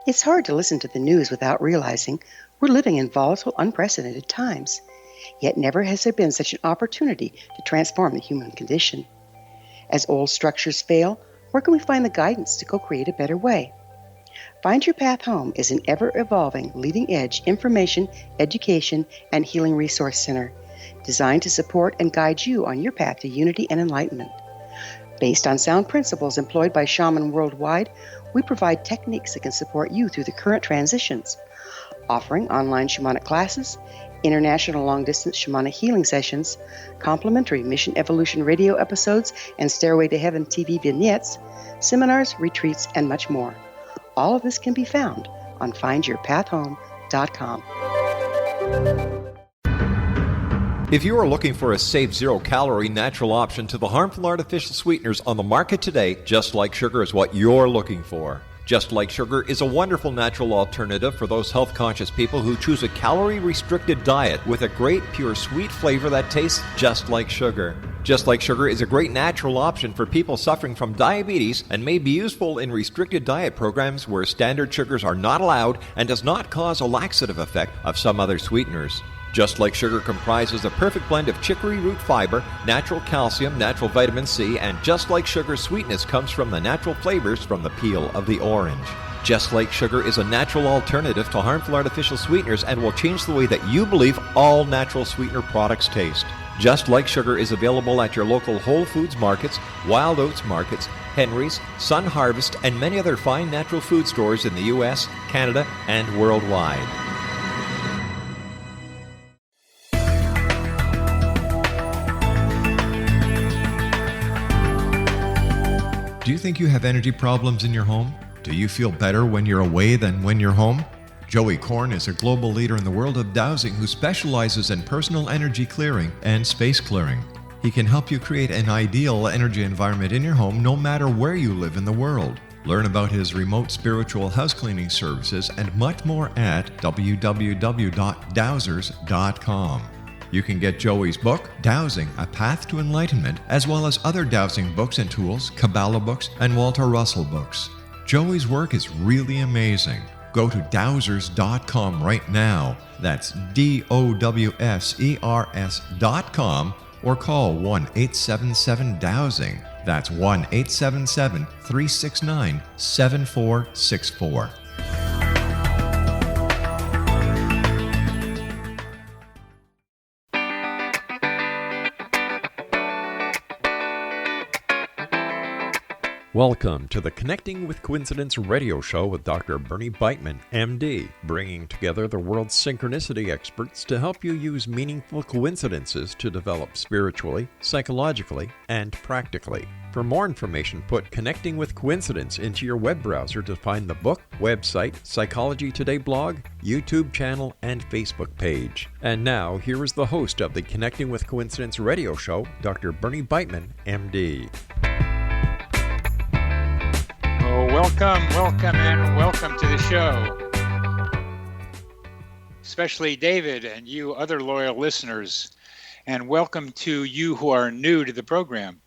It's hard to listen to the news without realizing we're living in volatile, unprecedented times. Yet never has there been such an opportunity to transform the human condition. As old structures fail, where can we find the guidance to co-create a better way? Find Your Path Home is an ever-evolving, leading-edge information, education, and healing resource center designed to support and guide you on your path to unity and enlightenment. Based on sound principles employed by shamans worldwide, we provide techniques that can support you through the current transitions, offering online shamanic classes, international long-distance shamanic healing sessions, complimentary Mission Evolution radio episodes and Stairway to Heaven TV vignettes, seminars, retreats, and much more. All of this can be found on findyourpathhome.com. If you are looking for a safe, zero-calorie natural option to the harmful artificial sweeteners on the market today, Just Like Sugar is what you're looking for. Just Like Sugar is a wonderful natural alternative for those health-conscious people who choose a calorie-restricted diet with a great, pure, sweet flavor that tastes just like sugar. Just Like Sugar is a great natural option for people suffering from diabetes and may be useful in restricted diet programs where standard sugars are not allowed and does not cause a laxative effect of some other sweeteners. Just Like Sugar comprises a perfect blend of chicory root fiber, natural calcium, natural vitamin C, and Just Like Sugar's sweetness comes from the natural flavors from the peel of the orange. Just Like Sugar is a natural alternative to harmful artificial sweeteners and will change the way that you believe all natural sweetener products taste. Just Like Sugar is available at your local Whole Foods markets, Wild Oats markets, Henry's, Sun Harvest, and many other fine natural food stores in the U.S., Canada, and worldwide. Do you think you have energy problems in your home? Do you feel better when you're away than when you're home? Joey Korn is a global leader in the world of dowsing who specializes in personal energy clearing and space clearing. He can help you create an ideal energy environment in your home no matter where you live in the world. Learn about his remote spiritual house cleaning services and much more at www.dowsers.com. You can get Joey's book, Dowsing, A Path to Enlightenment, as well as other dowsing books and tools, Kabbalah books, and Walter Russell books. Joey's work is really amazing. Go to dowsers.com right now. That's DOWSERS.com or call 1-877-DOWSING. That's 1-877-369-7464. Welcome to the Connecting with Coincidence radio show with Dr. Bernie Beitman, MD, bringing together the world's synchronicity experts to help you use meaningful coincidences to develop spiritually, psychologically, and practically. For more information, put Connecting with Coincidence into your web browser to find the book, website, Psychology Today blog, YouTube channel, and Facebook page. And now, here is the host of the Connecting with Coincidence radio show, Dr. Bernie Beitman, MD. Welcome to the show. Especially David and you other loyal listeners. And welcome to you who are new to the program.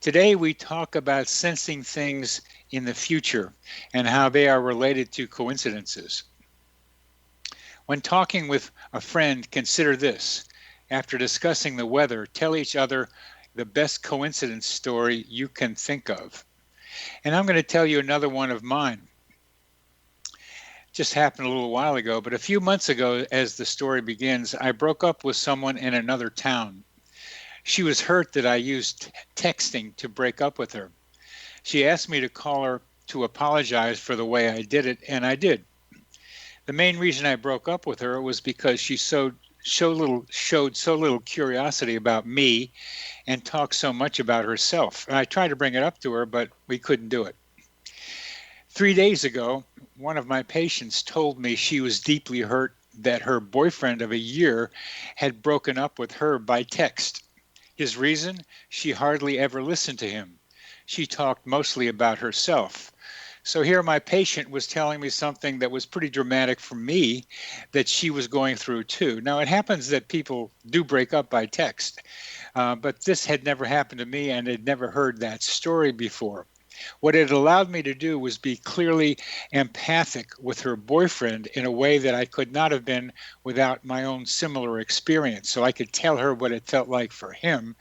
Today we talk about sensing things in the future and how they are related to coincidences. When talking with a friend, consider this. After discussing the weather, tell each other the best coincidence story you can think of. And I'm going to tell you another one of mine. Just happened a little while ago, but a few months ago, as the story begins, I broke up with someone in another town. She was hurt that I used texting to break up with her. She asked me to call her to apologize for the way I did it, and I did. The main reason I broke up with her was because she showed so little curiosity about me and talked so much about herself. And I tried to bring it up to her, but we couldn't do it. 3 days ago, one of my patients told me she was deeply hurt that her boyfriend of a year had broken up with her by text. His reason? She hardly ever listened to him. She talked mostly about herself. So here my patient was telling me something that was pretty dramatic for me that she was going through too. Now it happens that people do break up by text, but this had never happened to me and had never heard that story before. What it allowed me to do was be clearly empathic with her boyfriend in a way that I could not have been without my own similar experience. So I could tell her what it felt like for him,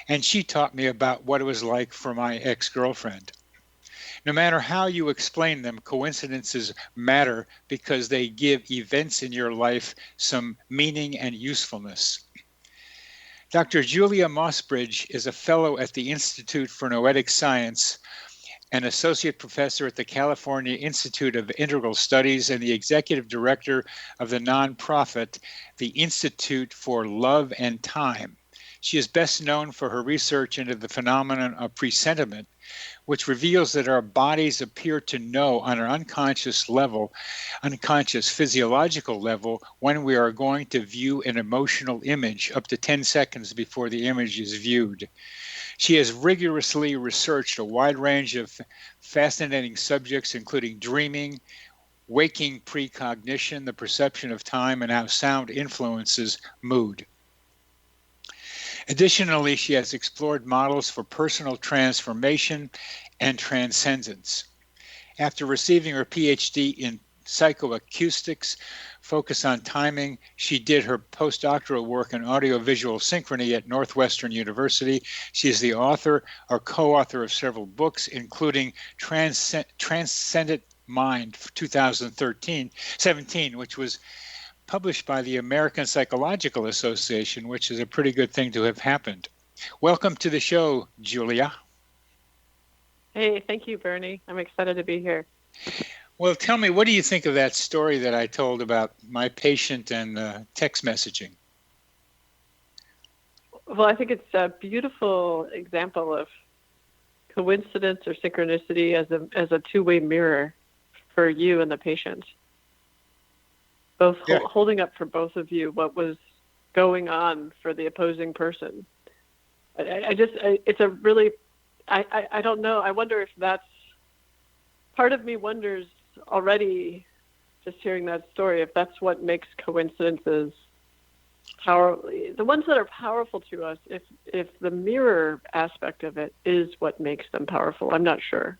and she taught me about what it was like for my ex-girlfriend. No matter how you explain them, coincidences matter because they give events in your life some meaning and usefulness. Dr. Julia Mossbridge is a fellow at the Institute for Noetic Science, an associate professor at the California Institute of Integral Studies, and the executive director of the nonprofit, the Institute for Love and Time. She is best known for her research into the phenomenon of presentiment, which reveals that our bodies appear to know on an unconscious level, unconscious physiological level, when we are going to view an emotional image up to 10 seconds before the image is viewed. She has rigorously researched a wide range of fascinating subjects, including dreaming, waking precognition, the perception of time, and how sound influences mood. Additionally, she has explored models for personal transformation and transcendence. After receiving her PhD in psychoacoustics, focus on timing, she did her postdoctoral work in audiovisual synchrony at Northwestern University. She is the author or co-author of several books, including Transcendent Mind, 2017, which was published by the American Psychological Association, which is a pretty good thing to have happened. Welcome to the show, Julia. Hey, thank you, Bernie. I'm excited to be here. Well, tell me, what do you think of that story that I told about my patient and text messaging? Well, I think it's a beautiful example of coincidence or synchronicity as a two-way mirror for you and the patient. Both holding up for both of you what was going on for the opposing person. I don't know. I wonder if that's, part of me wonders already, just hearing that story, if that's what makes coincidences powerful, the ones that are powerful to us, if the mirror aspect of it is what makes them powerful. I'm not sure.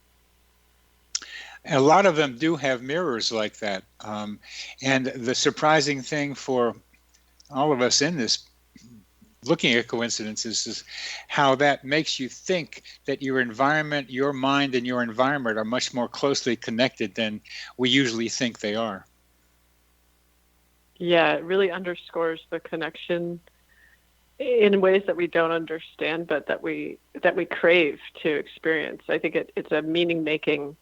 A lot of them do have mirrors like that. And the surprising thing for all of us in this, looking at coincidences, is how that makes you think that your environment, your mind, and your environment are much more closely connected than we usually think they are. Yeah, it really underscores the connection in ways that we don't understand, but that we crave to experience. I think it's a meaning-making.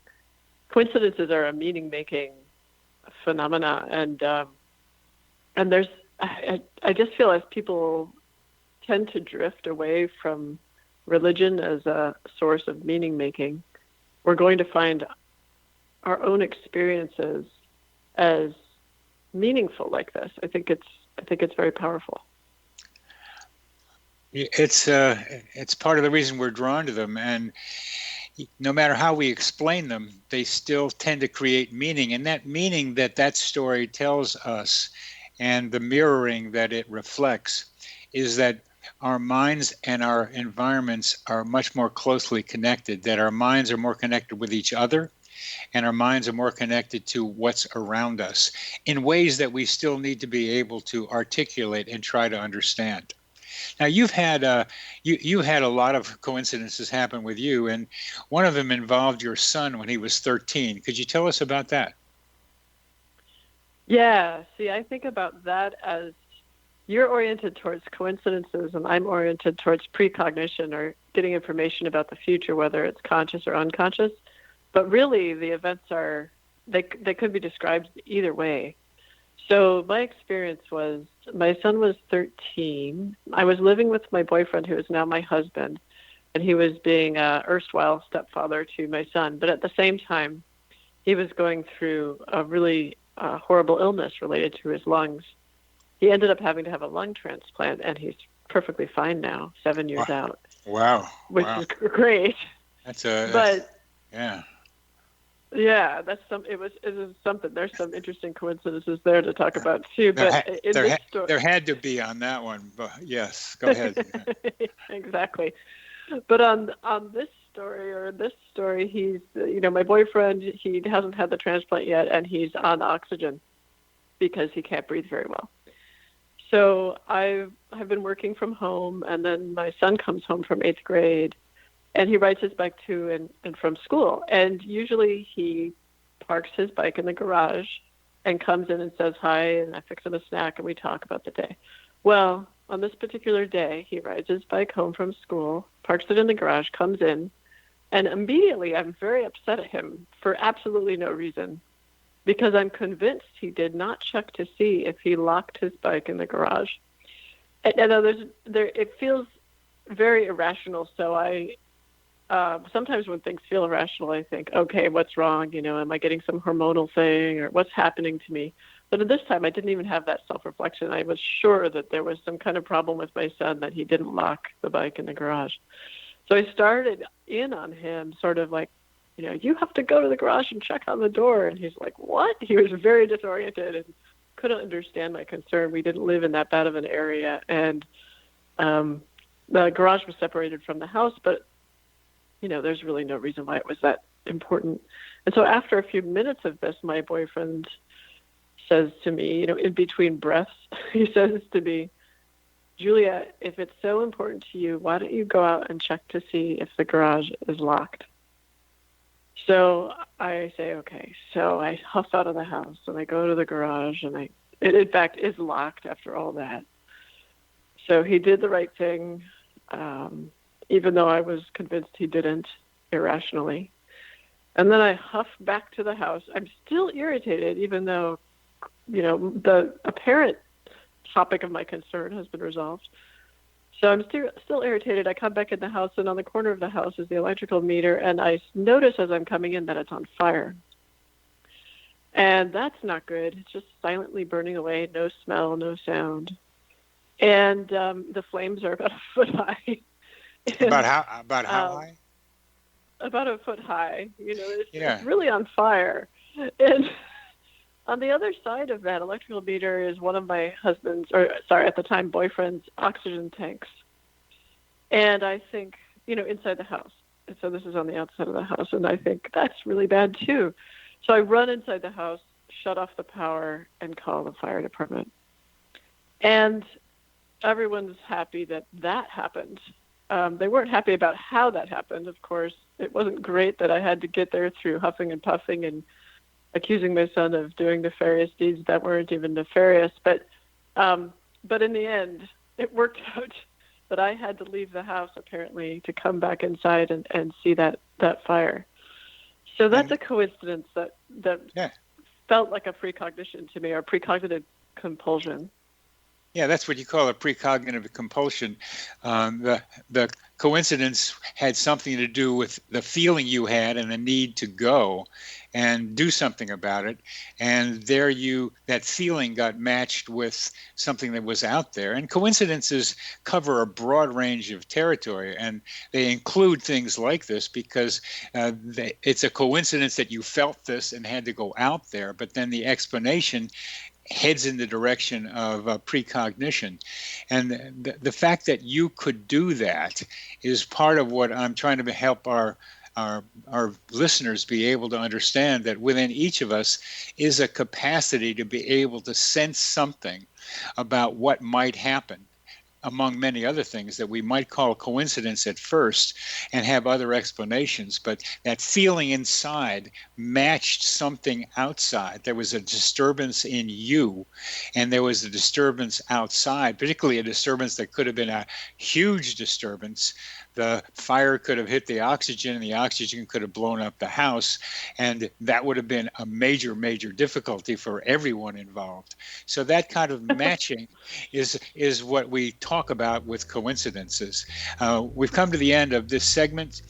Coincidences are a meaning-making phenomena, and there's. I just feel as people tend to drift away from religion as a source of meaning-making, we're going to find our own experiences as meaningful like this. I think it's very powerful. It's part of the reason we're drawn to them, and no matter how we explain them, they still tend to create meaning. And that meaning that story tells us, and the mirroring that it reflects, is that our minds and our environments are much more closely connected, that our minds are more connected with each other, and our minds are more connected to what's around us in ways that we still need to be able to articulate and try to understand. Now, you've had you had a lot of coincidences happen with you, and one of them involved your son when he was 13. Could you tell us about that? Yeah. See, I think about that as you're oriented towards coincidences, and I'm oriented towards precognition, or getting information about the future, whether it's conscious or unconscious. But really, the events they could be described either way. So my experience was, my son was 13. I was living with my boyfriend, who is now my husband, and he was being an erstwhile stepfather to my son. But at the same time, he was going through a really horrible illness related to his lungs. He ended up having to have a lung transplant, and he's perfectly fine now, 7 years out. Wow. Which is great. Yeah, that's it is something. There's some interesting coincidences there to talk about too. But there had to be on that one. But yes, go ahead. Exactly. But on this story or in this story, he's, my boyfriend, he hasn't had the transplant yet, and he's on oxygen because he can't breathe very well. So I've been working from home, and then my son comes home from 8th grade, and he rides his bike to and from school. And usually he parks his bike in the garage and comes in and says hi, and I fix him a snack, and we talk about the day. Well, on this particular day, he rides his bike home from school, parks it in the garage, comes in, and immediately I'm very upset at him for absolutely no reason, because I'm convinced he did not check to see if he locked his bike in the garage. And it feels very irrational, so I sometimes when things feel irrational, I think, okay, what's wrong? Am I getting some hormonal thing, or what's happening to me? But at this time, I didn't even have that self-reflection. I was sure that there was some kind of problem with my son, that he didn't lock the bike in the garage. So I started in on him, sort of like, you have to go to the garage and check on the door. And he's like, what? He was very disoriented and couldn't understand my concern. We didn't live in that bad of an area. And the garage was separated from the house, but, there's really no reason why it was that important. And so after a few minutes of this, my boyfriend says to me, in between breaths, he says to me, Julia, if it's so important to you, why don't you go out and check to see if the garage is locked? So I say, okay. So I huff out of the house and I go to the garage, and it in fact is locked after all that. So he did the right thing, even though I was convinced he didn't, irrationally. And then I huff back to the house. I'm still irritated, even though, the apparent topic of my concern has been resolved. So I'm still irritated. I come back in the house, and on the corner of the house is the electrical meter, and I notice as I'm coming in that it's on fire. And that's not good. It's just silently burning away, no smell, no sound. And the flames are about a foot high. About how high? About a foot high. It's really on fire. And on the other side of that electrical meter is one of my husband's, at the time, boyfriend's oxygen tanks. And I think, inside the house. And so this is on the outside of the house. And I think that's really bad too. So I run inside the house, shut off the power, and call the fire department. And everyone's happy that happened. They weren't happy about how that happened, of course. It wasn't great that I had to get there through huffing and puffing and accusing my son of doing nefarious deeds that weren't even nefarious. But in the end, it worked out that I had to leave the house, apparently, to come back inside and see that fire. So that's a coincidence that felt like a precognition to me, or precognitive compulsion. Yeah, that's what you call a precognitive compulsion. The coincidence had something to do with the feeling you had and the need to go and do something about it. And that feeling got matched with something that was out there. And coincidences cover a broad range of territory, and they include things like this because it's a coincidence that you felt this and had to go out there, but then the explanation heads in the direction of precognition. And the fact that you could do that is part of what I'm trying to help our listeners be able to understand, that within each of us is a capacity to be able to sense something about what might happen, among many other things that we might call coincidence at first and have other explanations. But that feeling inside matched something outside. There was a disturbance in you, and there was a disturbance outside, particularly a disturbance that could have been a huge disturbance. The fire could have hit the oxygen, and the oxygen could have blown up the house, and that would have been a major, major difficulty for everyone involved. So that kind of matching is what we talk about with coincidences. We've come to the end of this segment.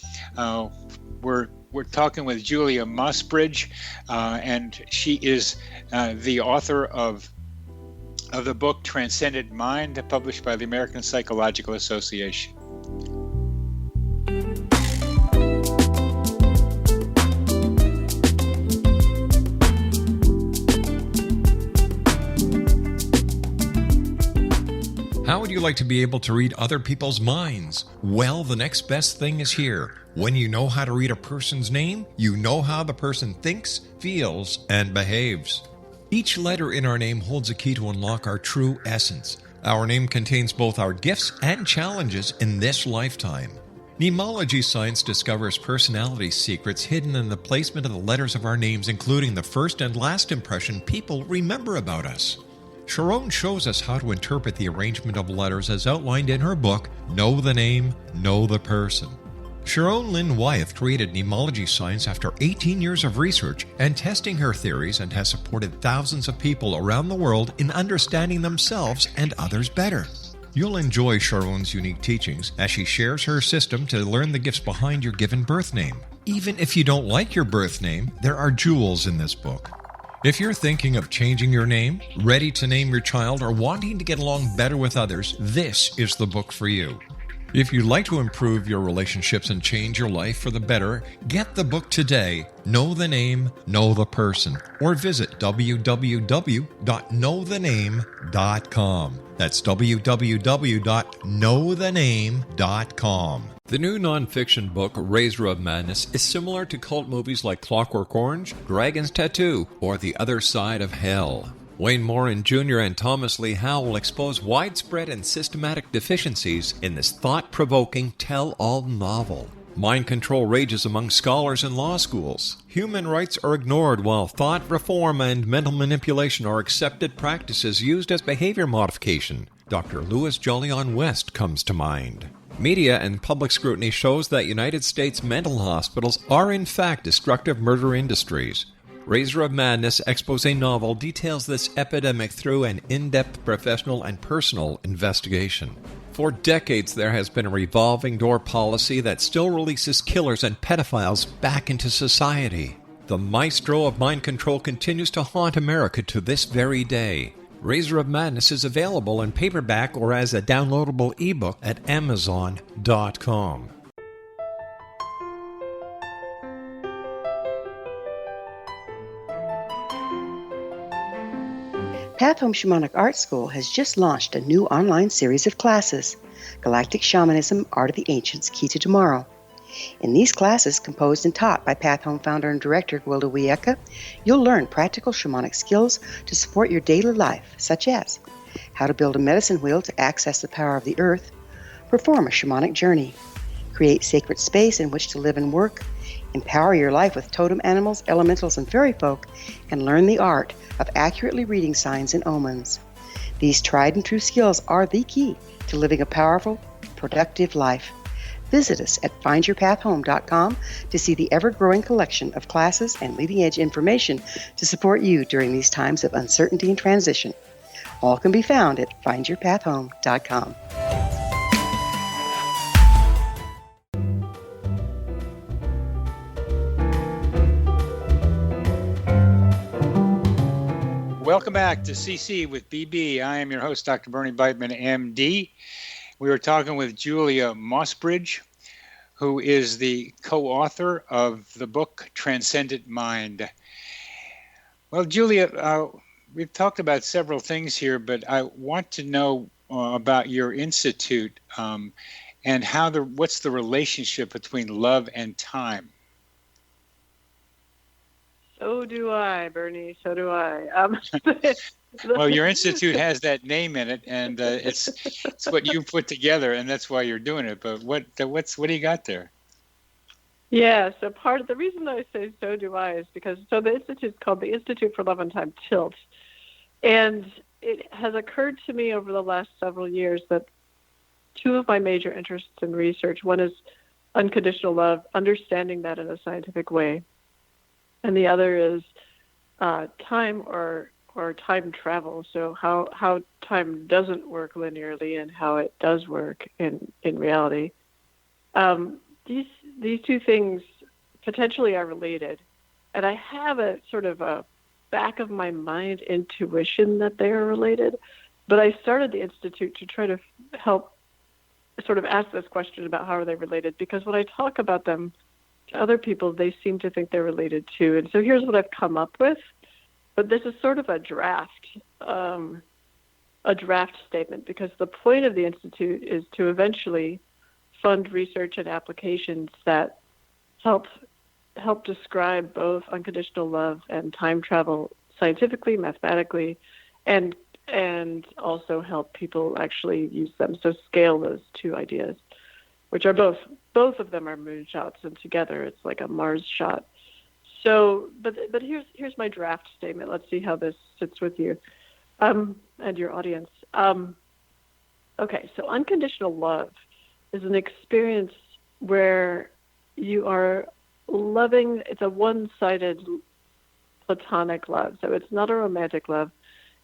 We're talking with Julia Mossbridge, and she is the author of the book Transcendent Mind, published by the American Psychological Association. How would you like to be able to read other people's minds? Well, the next best thing is here. When you know how to read a person's name, you know how the person thinks, feels, and behaves. Each letter in our name holds a key to unlock our true essence. Our name contains both our gifts and challenges in this lifetime. Mnemology science discovers personality secrets hidden in the placement of the letters of our names, including the first and last impression people remember about us. Sharon shows us how to interpret the arrangement of letters as outlined in her book, Know the Name, Know the Person. Sharon Lynn Wyeth created mnemology science after 18 years of research and testing her theories, and has supported thousands of people around the world in understanding themselves and others better. You'll enjoy Sharon's unique teachings as she shares her system to learn the gifts behind your given birth name. Even if you don't like your birth name, there are jewels in this book. If you're thinking of changing your name, ready to name your child, or wanting to get along better with others, this is the book for you. If you'd like to improve your relationships and change your life for the better, get the book today, Know the Name, Know the Person, or visit www.knowthename.com. That's www.knowthename.com. The new nonfiction book, Razor of Madness, is similar to cult movies like Clockwork Orange, Dragon's Tattoo, or The Other Side of Hell. Wayne Morin Jr. and Thomas Lee Howell will expose widespread and systematic deficiencies in this thought-provoking tell-all novel. Mind control rages among scholars in law schools. Human rights are ignored while thought reform and mental manipulation are accepted practices used as behavior modification. Dr. Louis Jolyon West comes to mind. Media and public scrutiny shows that United States mental hospitals are in fact destructive murder industries. Razor of Madness expose novel details this epidemic through an in-depth professional and personal investigation. For decades, there has been a revolving door policy that still releases killers and pedophiles back into society. The maestro of mind control continues to haunt America to this very day. Razor of Madness is available in paperback or as a downloadable ebook at Amazon.com. Path Home Shamanic Art School has just launched a new online series of classes, Galactic Shamanism, Art of the Ancients, Key to Tomorrow. In these classes, composed and taught by Path Home founder and director Gwilda Wiyaka, you'll learn practical shamanic skills to support your daily life, such as how to build a medicine wheel to access the power of the earth, perform a shamanic journey, create sacred space in which to live and work, empower your life with totem animals, elementals, and fairy folk, and learn the art of accurately reading signs and omens. These tried and true skills are the key to living a powerful, productive life. Visit us at findyourpathhome.com to see the ever-growing collection of classes and leading-edge information to support you during these times of uncertainty and transition. All can be found at findyourpathhome.com. Welcome back to CC with BB. I am your host, Dr. Bernie Beitman, MD. We were talking with Julia Mossbridge, who is the co-author of the book Transcendent Mind. Well, Julia, we've talked about several things here, but I want to know about your institute and what's the relationship between love and time. So do I, Bernie. So do I. Well, your institute has that name in it, and it's what you put together, and that's why you're doing it. But what do you got there? Yeah. So part of the reason that I say so do I is because the institute's called the Institute for Love and Time Tilt, and it has occurred to me over the last several years that two of my major interests in research, one is unconditional love, understanding that in a scientific way. And the other is time or time travel. So how time doesn't work linearly and how it does work in reality. These two things potentially are related. And I have a sort of a back of my mind intuition that they are related. But I started the Institute to try to help sort of ask this question about how are they related, because when I talk about them to other people, they seem to think they're related too. And so here's what I've come up with, but this is sort of a draft. a draft statement, because the point of the Institute is to eventually fund research and applications that help describe both unconditional love and time travel scientifically, mathematically, and also help people actually use them. So scale those two ideas, which are both of them are moonshots, and together it's like a Mars shot. So, but here's my draft statement. Let's see how this sits with you, and your audience. Okay, so unconditional love is an experience where you are loving. It's a one-sided platonic love. So it's not a romantic love.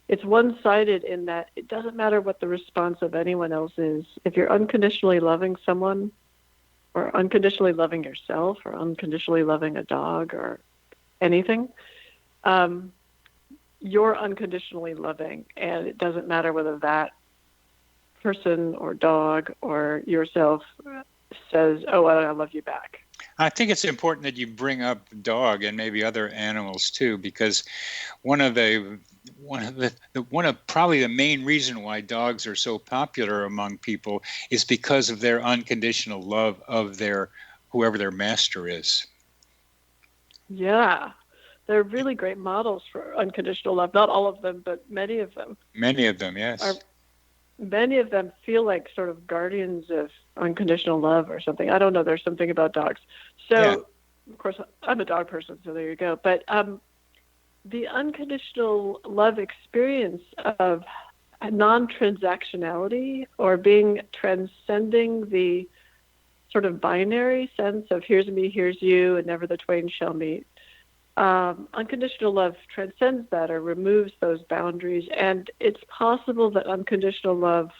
It's one-sided in that it doesn't matter what the response of anyone else is. If you're unconditionally loving someone, or unconditionally loving yourself, or unconditionally loving a dog, or anything, you're unconditionally loving, and it doesn't matter whether that person or dog or yourself says, "Oh, I love you back." I think it's important that you bring up dog and maybe other animals too, because one of probably the main reason why dogs are so popular among people is because of their unconditional love of their whoever their master is. Yeah, they're really great models for unconditional love. Not all of them, but many of them. Many of them, yes. Many of them feel like sort of guardians of unconditional love or something. I don't know. There's something about dogs. So, yeah. Of course, I'm a dog person, so there you go. But the unconditional love experience of non-transactionality, or transcending the sort of binary sense of here's me, here's you, and never the twain shall meet. Unconditional love transcends that, or removes those boundaries, and it's possible that unconditional love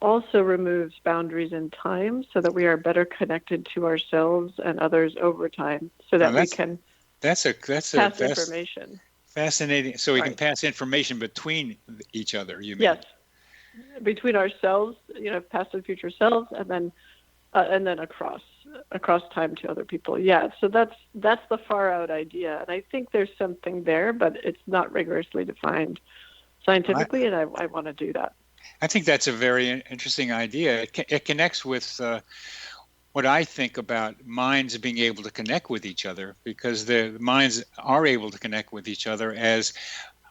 also removes boundaries in time, so that we are better connected to ourselves and others over time, so that we can pass information. Fascinating. So we can pass information between each other, you mean? Yes, between ourselves, past and future selves, and then across time to other people. Yeah, so that's the far out idea, and I think there's something there, but it's not rigorously defined scientifically, and I want to do that. I think that's a very interesting idea. It connects with what I think about minds being able to connect with each other, because the minds are able to connect with each other as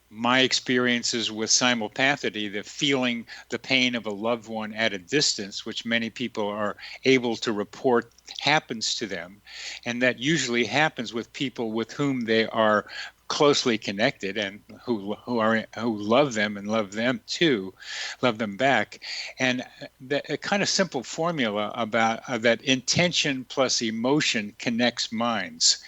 my experiences with simulpathity, the feeling the pain of a loved one at a distance, which many people are able to report happens to them. And that usually happens with people with whom they are closely connected and who love them and love them too, love them back. And a kind of simple formula about that intention plus emotion connects minds.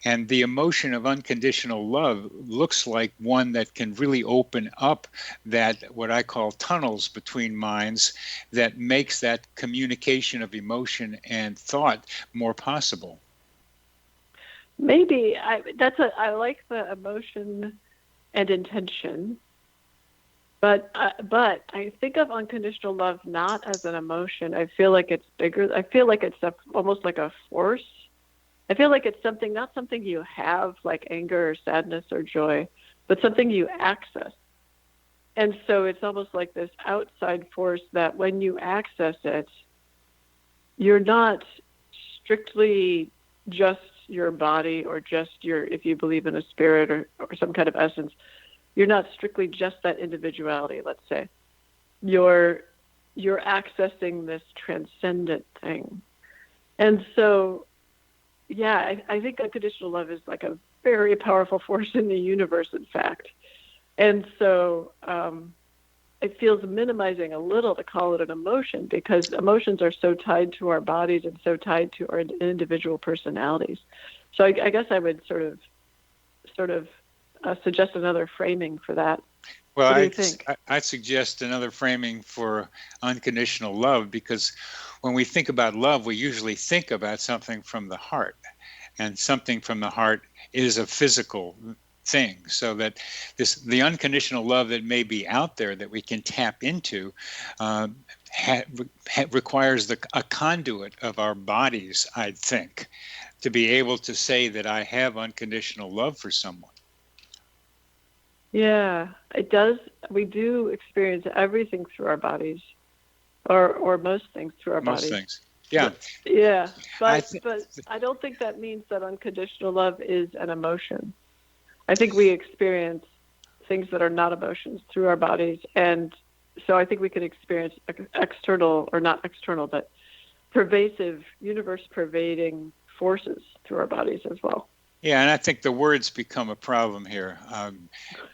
And the emotion of unconditional love looks like one that can really open up that, what I call tunnels between minds, that makes that communication of emotion and thought more possible. Maybe I like the emotion and intention, but I think of unconditional love not as an emotion. I feel like it's bigger. I feel like it's almost like a force. I feel like it's not something you have, like anger or sadness or joy, but something you access. And so it's almost like this outside force that when you access it, you're not strictly just your body, or just if you believe in a spirit or some kind of essence, you're not strictly just that individuality, let's say. You're accessing this transcendent thing. And so, yeah, I think unconditional love is like a very powerful force in the universe, in fact. And so it feels minimizing a little to call it an emotion, because emotions are so tied to our bodies and so tied to our individual personalities. So I guess I would sort of suggest another framing for that. Well, what do you think? I'd suggest another framing for unconditional love, because when we think about love, we usually think about something from the heart, and something from the heart is a physical thing, so that the unconditional love that may be out there that we can tap into requires a conduit of our bodies, I think, to be able to say that I have unconditional love for someone. Yeah, it does. We do experience everything through our bodies, or most things through our Most bodies. things. Yeah. Yeah, I but th- I don't think that means that unconditional love is an emotion. I think we experience things that are not emotions through our bodies, and so I think we can experience external, or not external, but pervasive, universe-pervading forces through our bodies as well. Yeah, and I think the words become a problem here.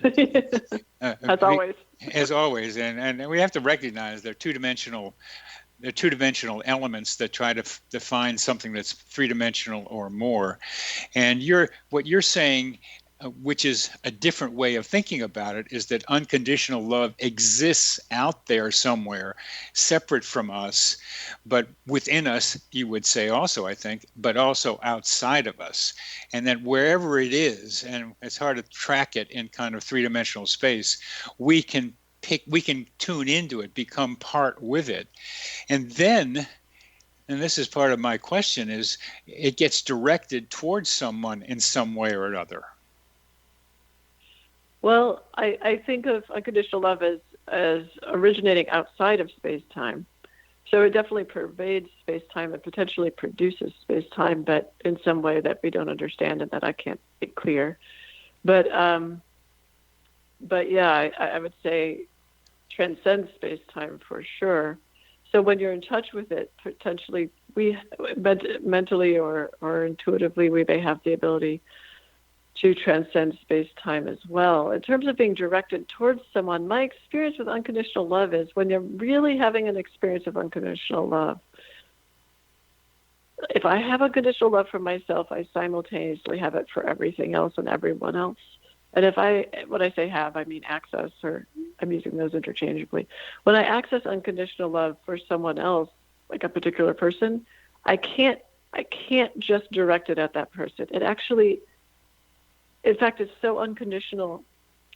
As always. As always, and we have to recognize they're two-dimensional elements that try to define something that's three-dimensional or more. And what you're saying, which is a different way of thinking about it, is that unconditional love exists out there somewhere, separate from us, but within us, you would say also, I think, but also outside of us. And that wherever it is, and it's hard to track it in kind of three-dimensional space, we can tune into it, become part with it. And then, and this is part of my question, is it gets directed towards someone in some way or another. Well, I think of unconditional love as originating outside of space-time. So it definitely pervades space-time and potentially produces space-time, but in some way that we don't understand and that I can't make clear. But yeah, I would say transcends space-time for sure. So when you're in touch with it, potentially we mentally or intuitively, we may have the ability to transcend space-time as well. In terms of being directed towards someone, my experience with unconditional love is when you're really having an experience of unconditional love, if I have unconditional love for myself, I simultaneously have it for everything else and everyone else. And when I say have, I mean access, or I'm using those interchangeably. When I access unconditional love for someone else, like a particular person, I can't just direct it at that person. It actually, in fact, it's so unconditional.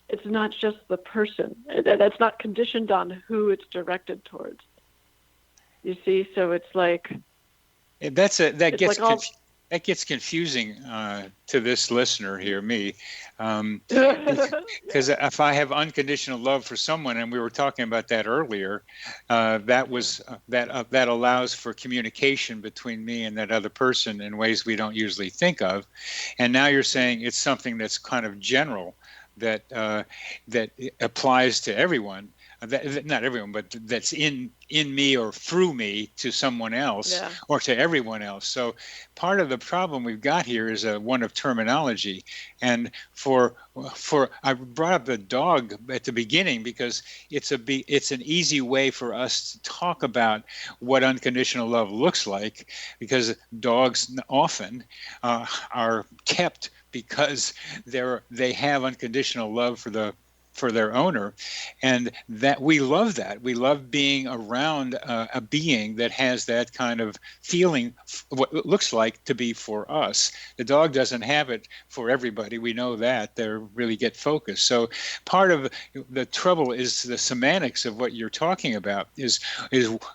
It's not just the person. That's not conditioned on who it's directed towards. You see, so it's like that gets confusing to this listener here, me, because if I have unconditional love for someone, and we were talking about that earlier, that allows for communication between me and that other person in ways we don't usually think of, and now you're saying it's something that's kind of general, that applies to everyone. Not everyone, but that's in me or through me to someone else, yeah, or to everyone else. So part of the problem we've got here is one of terminology. And I brought up the dog at the beginning because it's an easy way for us to talk about what unconditional love looks like, because dogs often are kept because they have unconditional love for their owner, and that we love being around a being that has that kind of feeling, what it looks like to be for us. The dog doesn't have it for everybody, we know that. They really get focused. So part of the trouble is the semantics of what you're talking about is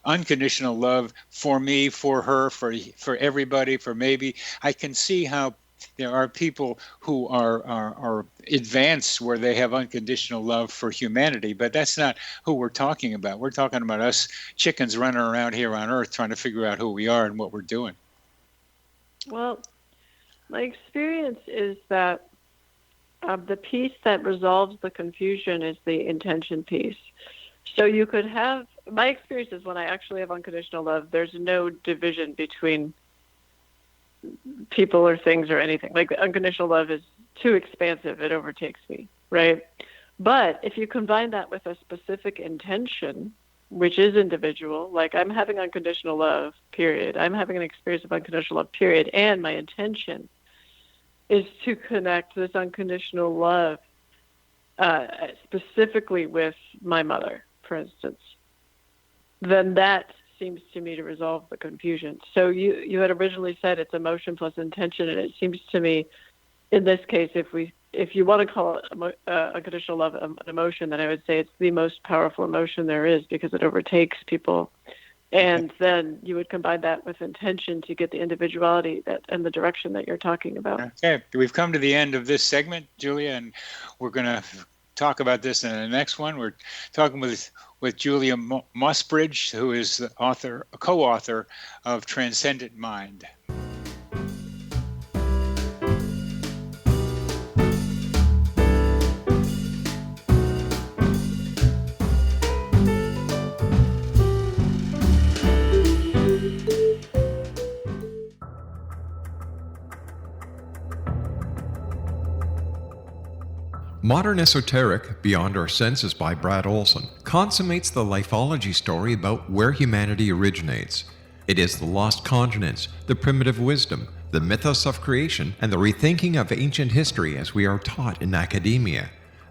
unconditional love for me, for her, for everybody, for maybe. I can see how there are people who are advanced where they have unconditional love for humanity, but that's not who we're talking about. We're talking about us chickens running around here on Earth trying to figure out who we are and what we're doing. Well, my experience is that the piece that resolves the confusion is the intention piece. So you could have, my experience is when I actually have unconditional love, there's no division between people or things or anything. Like, the unconditional love is too expansive. It overtakes me, right? But if you combine that with a specific intention, which is individual, like I'm having unconditional love, period. I'm having an experience of unconditional love, period. And my intention is to connect this unconditional love specifically with my mother, for instance, then that seems to me to resolve the confusion. So you had originally said it's emotion plus intention, and it seems to me, in this case, if you want to call it unconditional love an emotion, then I would say it's the most powerful emotion there is, because it overtakes people. And then you would combine that with intention to get the individuality and the direction that you're talking about. Okay, we've come to the end of this segment, Julia, and we're going to talk about this in the next one. We're talking with Julia Mossbridge, who is the co-author of Transcendent Mind. Modern Esoteric, Beyond Our Senses by Brad Olson, consummates the lifology story about where humanity originates. It is the lost continents, the primitive wisdom, the mythos of creation, and the rethinking of ancient history as we are taught in academia.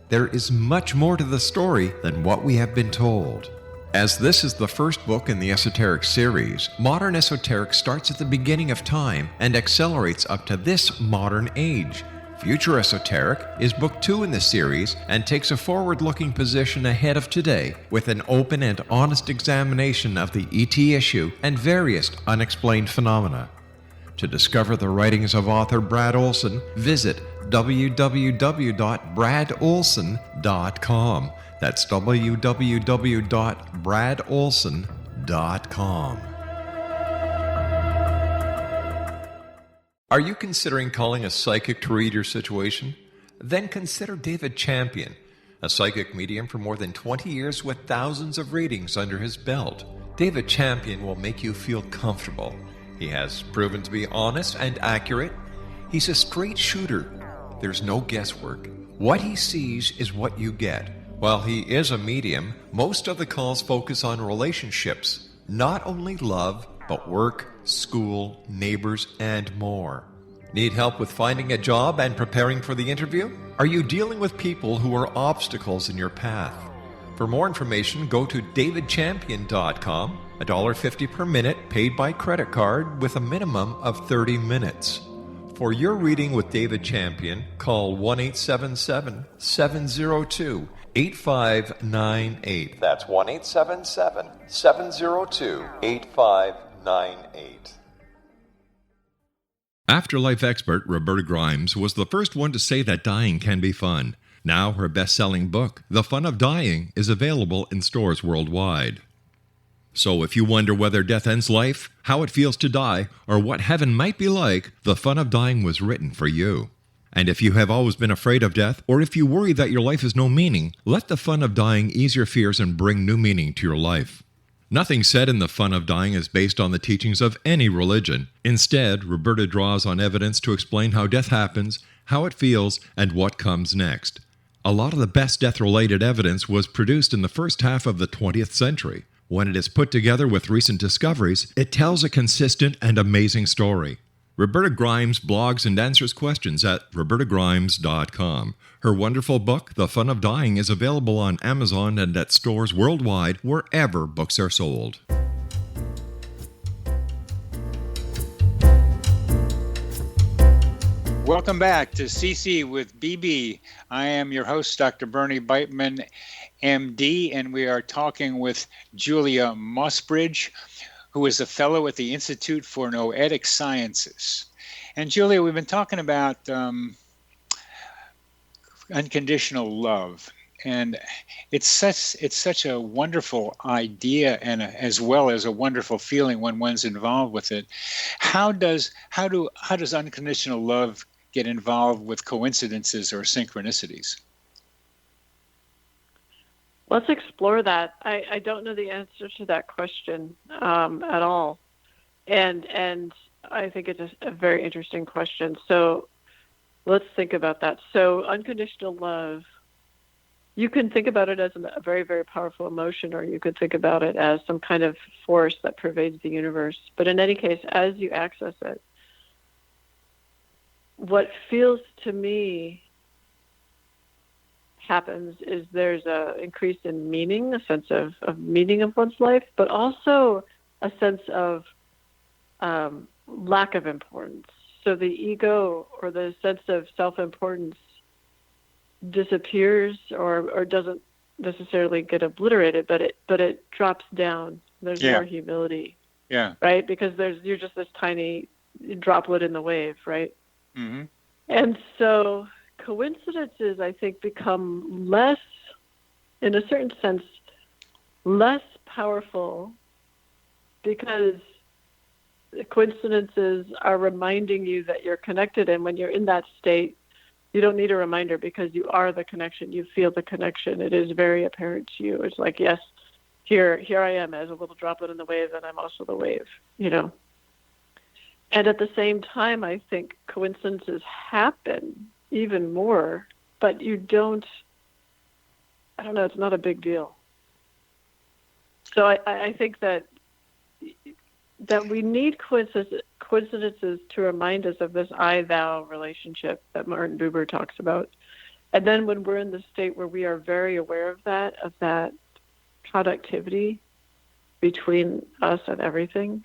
There is much more to the story than what we have been told. As this is the first book in the Esoteric series, Modern Esoteric starts at the beginning of time and accelerates up to this modern age. Future Esoteric is book 2 in the series and takes a forward-looking position ahead of today with an open and honest examination of the ET issue and various unexplained phenomena. To discover the writings of author Brad Olson, visit www.bradolson.com. That's www.bradolson.com. Are you considering calling a psychic to read your situation? Then consider David Champion, a psychic medium for more than 20 years with thousands of readings under his belt. David Champion will make you feel comfortable. He has proven to be honest and accurate. He's a straight shooter. There's no guesswork. What he sees is what you get. While he is a medium, most of the calls focus on relationships, not only love, but work, school, neighbors, and more. Need help with finding a job and preparing for the interview? Are you dealing with people who are obstacles in your path? For more information, go to davidchampion.com, $1.50 per minute paid by credit card with a minimum of 30 minutes. For your reading with David Champion, call 1-877-702-8598. That's 1-877-702-8598. Afterlife expert Roberta Grimes was the first one to say that dying can be fun. Now her best-selling book, The Fun of Dying, is available in stores worldwide. So if you wonder whether death ends life, how it feels to die, or what heaven might be like, The Fun of Dying was written for you. And if you have always been afraid of death, or if you worry that your life has no meaning, let The Fun of Dying ease your fears and bring new meaning to your life. Nothing said in The Fun of Dying is based on the teachings of any religion. Instead, Roberta draws on evidence to explain how death happens, how it feels, and what comes next. A lot of the best death-related evidence was produced in the first half of the 20th century. When it is put together with recent discoveries, it tells a consistent and amazing story. Roberta Grimes blogs and answers questions at robertagrimes.com. Her wonderful book, The Fun of Dying, is available on Amazon and at stores worldwide wherever books are sold. Welcome back to CC with BB. I am your host, Dr. Bernie Beitman, MD, and we are talking with Julia Mossbridge, who is a fellow at the Institute for Noetic Sciences. And Julia, we've been talking about unconditional love, and it's such a wonderful idea, and as well as a wonderful feeling when one's involved with it. How does unconditional love get involved with coincidences or synchronicities? Let's explore that. I don't know the answer to that question at all, and I think it's a very interesting question. So let's think about that. So unconditional love, you can think about it as a very, very powerful emotion, or you could think about it as some kind of force that pervades the universe. But in any case, as you access it, what feels to me happens is there's an increase in meaning, a sense of meaning of one's life, but also a sense of lack of importance. So the ego or the sense of self-importance disappears or doesn't necessarily get obliterated, but it drops down. There's more humility. Yeah. Right? Because you're just this tiny droplet in the wave, right? Mm-hmm. And so coincidences, I think, become less, in a certain sense, less powerful because coincidences are reminding you that you're connected. And when you're in that state, you don't need a reminder because you are the connection. You feel the connection. It is very apparent to you. It's like, yes, here I am as a little droplet in the wave, and I'm also the wave, And at the same time, I think coincidences happen even more, but you don't, I don't know, it's not a big deal. So I think that we need coincidences to remind us of this I-thou relationship that Martin Buber talks about. And then when we're in the state where we are very aware of that productivity between us and everything,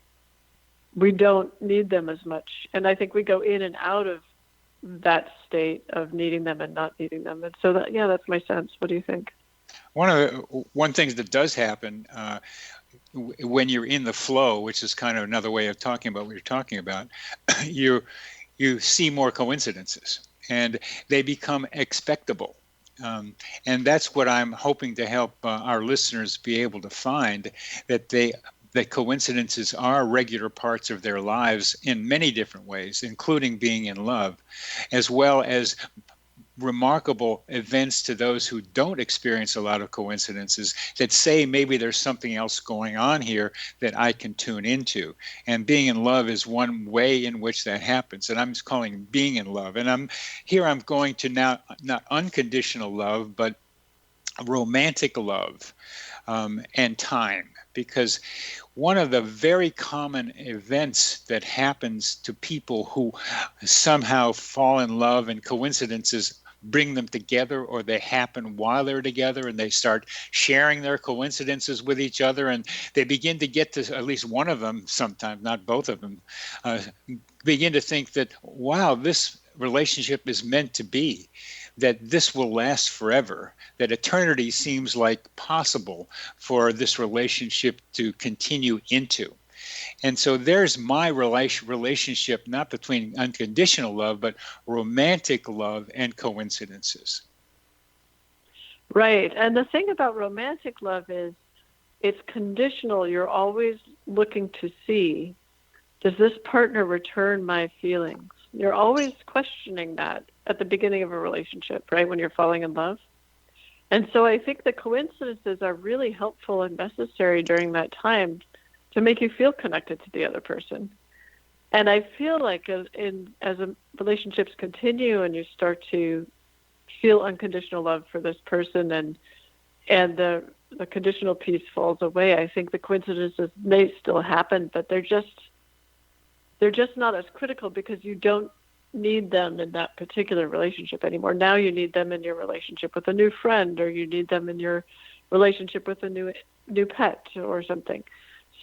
we don't need them as much. And I think we go in and out of that state of needing them and not needing them. And so that's my sense. What do you think? One thing that does happen when you're in the flow, which is kind of another way of talking about what you're talking about, you see more coincidences and they become expectable. And that's what I'm hoping to help our listeners be able to find, that coincidences are regular parts of their lives in many different ways, including being in love, as well as remarkable events to those who don't experience a lot of coincidences, that say maybe there's something else going on here that I can tune into. And being in love is one way in which that happens. And I'm just calling being in love. And I'm going to now not unconditional love, but romantic love and time. Because one of the very common events that happens to people who somehow fall in love, and coincidences bring them together, or they happen while they're together, and they start sharing their coincidences with each other, and they begin to get to, at least one of them, sometimes not both of them, begin to think that, wow, this relationship is meant to be, that this will last forever, that eternity seems like possible for this relationship to continue into. And so there's my relationship, not between unconditional love, but romantic love and coincidences. Right. And the thing about romantic love is it's conditional. You're always looking to see, does this partner return my feelings? You're always questioning that at the beginning of a relationship, right, when you're falling in love. And so I think the coincidences are really helpful and necessary during that time to make you feel connected to the other person. And I feel like as relationships continue and you start to feel unconditional love for this person, and the conditional piece falls away, I think the coincidences may still happen, but they're just not as critical because you don't need them in that particular relationship anymore. Now you need them in your relationship with a new friend, or you need them in your relationship with a new pet or something.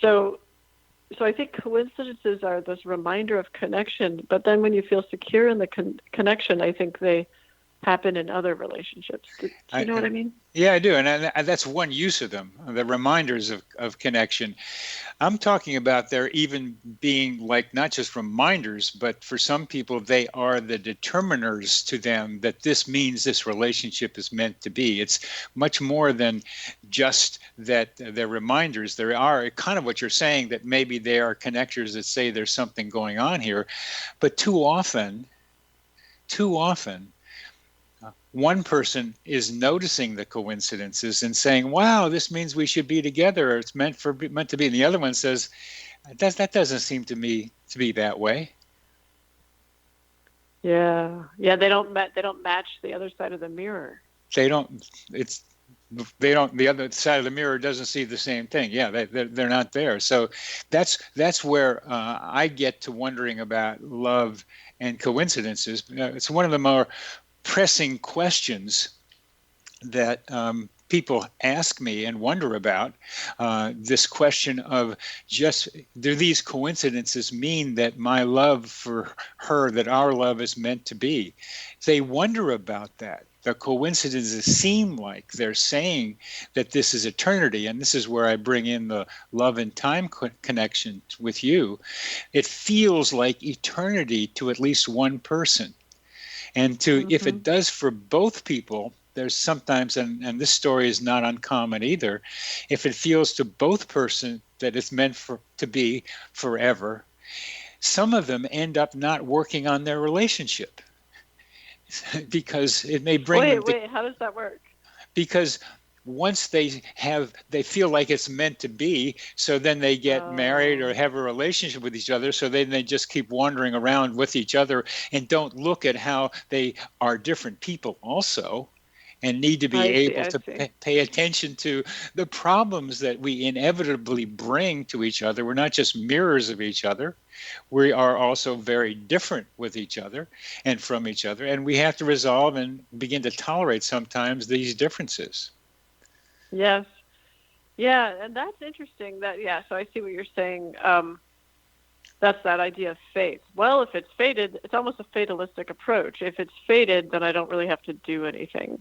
So I think coincidences are this reminder of connection, but then when you feel secure in the connection, I think they happen in other relationships. Do you know what I mean? Yeah, I do. And that's one use of them, the reminders of connection. I'm talking about there even being like not just reminders, but for some people, they are the determiners to them that this means this relationship is meant to be. It's much more than just that they're reminders. There are kind of what you're saying, that maybe they are connectors that say there's something going on here. But too often, one person is noticing the coincidences and saying, wow, this means we should be together, or it's meant to be. And the other one says, that doesn't seem to me to be that way. Yeah. They don't match the other side of the mirror. The other side of the mirror doesn't see the same thing. Yeah, they're not there. So that's where I get to wondering about love and coincidences. It's one of the more pressing questions that people ask me and wonder about, this question of just, do these coincidences mean that my love for her, that our love is meant to be? They wonder about that. The coincidences seem like they're saying that this is eternity, and this is where I bring in the love and time connection with you. It feels like eternity to at least one person. And if it does for both people, there's sometimes, and this story is not uncommon either, if it feels to both person that it's meant to be forever, some of them end up not working on their relationship because it may bring them. Wait, how does that work? Because once they feel like it's meant to be, so then they get married or have a relationship with each other, so then they just keep wandering around with each other and don't look at how they are different people also, and need to be able to pay attention to the problems that we inevitably bring to each other. We're not just mirrors of each other. We are also very different with each other and from each other, and we have to resolve and begin to tolerate sometimes these differences. Yes. Yeah, and that's interesting. So I see what you're saying. That's that idea of fate. Well, if it's fated, it's almost a fatalistic approach. If it's fated, then I don't really have to do anything.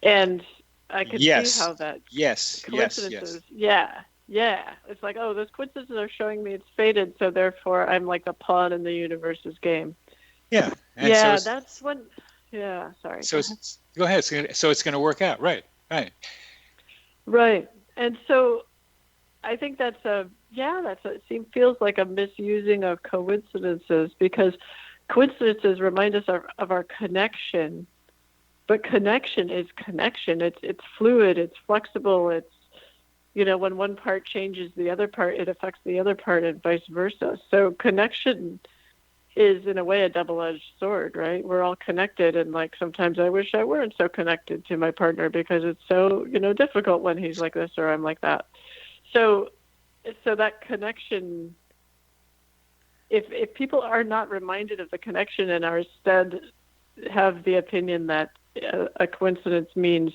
And I could see how that coincidences. Yes. Yeah. It's like, those coincidences are showing me it's fated, so therefore I'm like a pawn in the universe's game. Yeah. And that's when. Yeah. Sorry. So go ahead. So it's going to work out, right? Right. And so I think it feels like a misusing of coincidences, because coincidences remind us of our connection, but connection is connection. It's fluid, it's flexible, it's, when one part changes the other part, it affects the other part, and vice versa. So connection is in a way a double-edged sword, right? We're all connected, and like sometimes I wish I weren't so connected to my partner because it's so, difficult when he's like this or I'm like that. So that connection, if people are not reminded of the connection and are instead have the opinion that a coincidence means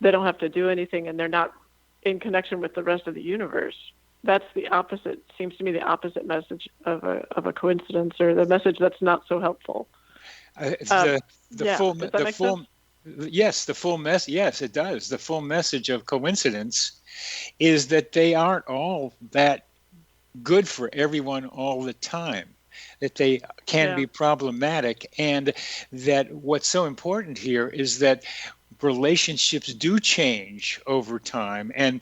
they don't have to do anything and they're not in connection with the rest of the universe, that's the opposite, seems to me, the opposit message of a coincidence, or the message that's not so helpful. Yes, the full message. Yes, it does. The full message of coincidence is that they aren't all that good for everyone all the time, that they can be problematic, and that what's so important here is that relationships do change over time and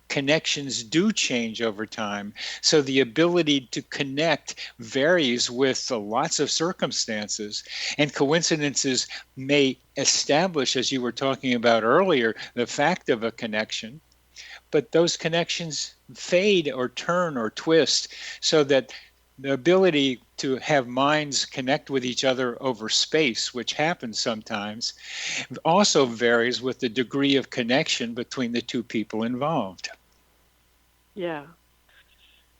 connections do change over time. So the ability to connect varies with lots of circumstances, and coincidences may establish, as you were talking about earlier, the fact of a connection, but those connections fade or turn or twist, so that the ability to have minds connect with each other over space, which happens sometimes, also varies with the degree of connection between the two people involved. Yeah,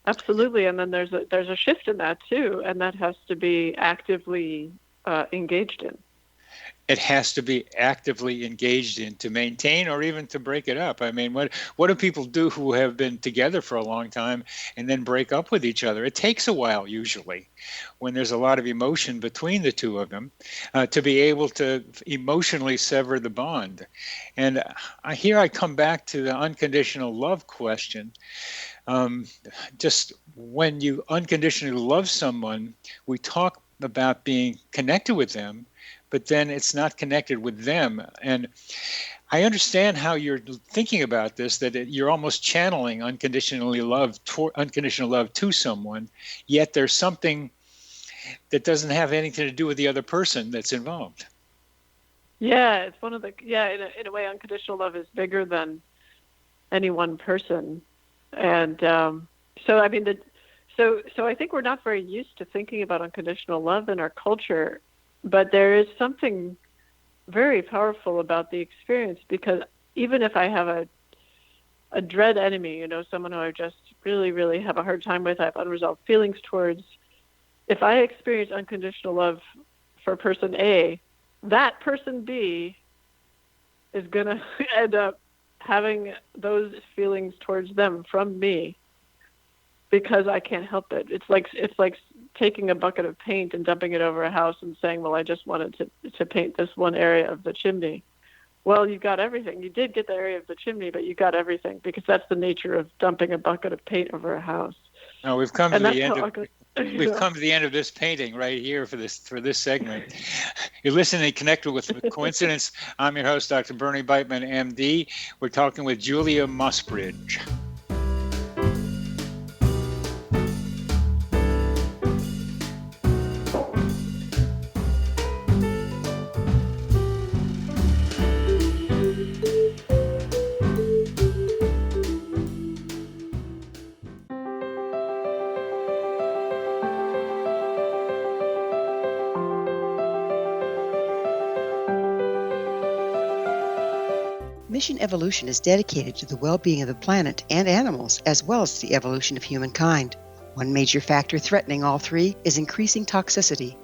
absolutely. And then there's a shift in that too, and that has to be actively engaged in. It has to be actively engaged in to maintain or even to break it up. I mean, what do people do who have been together for a long time and then break up with each other? It takes a while, usually, when there's a lot of emotion between the two of them, to be able to emotionally sever the bond. And here I come back to the unconditional love question. Just when you unconditionally love someone, we talk about being connected with them, but then it's not connected with them. And I understand how you're thinking about this, that you're almost channeling unconditional love to someone, yet there's something that doesn't have anything to do with the other person that's involved. Yeah, it's one of the, in a way, unconditional love is bigger than any one person. And so I think we're not very used to thinking about unconditional love in our culture. But there is something very powerful about the experience, because even if I have a dread enemy, someone who I just really, really have a hard time with, I have unresolved feelings towards, if I experience unconditional love for person A, that person B is going to end up having those feelings towards them from me, because I can't help it. It's like taking a bucket of paint and dumping it over a house and saying, well, I just wanted to paint this one area of the chimney. Well, you got everything. You did get the area of the chimney, but you got everything, because that's the nature of dumping a bucket of paint over a house. No, we've come to the end of We've come to the end of this painting right here for this segment. You're listening to Connected with Coincidence. I'm your host, Dr. Bernie Beitman, MD. We're talking with Julia Mossbridge. Mission Evolution is dedicated to the well-being of the planet and animals, as well as the evolution of humankind. One major factor threatening all three is increasing toxicity.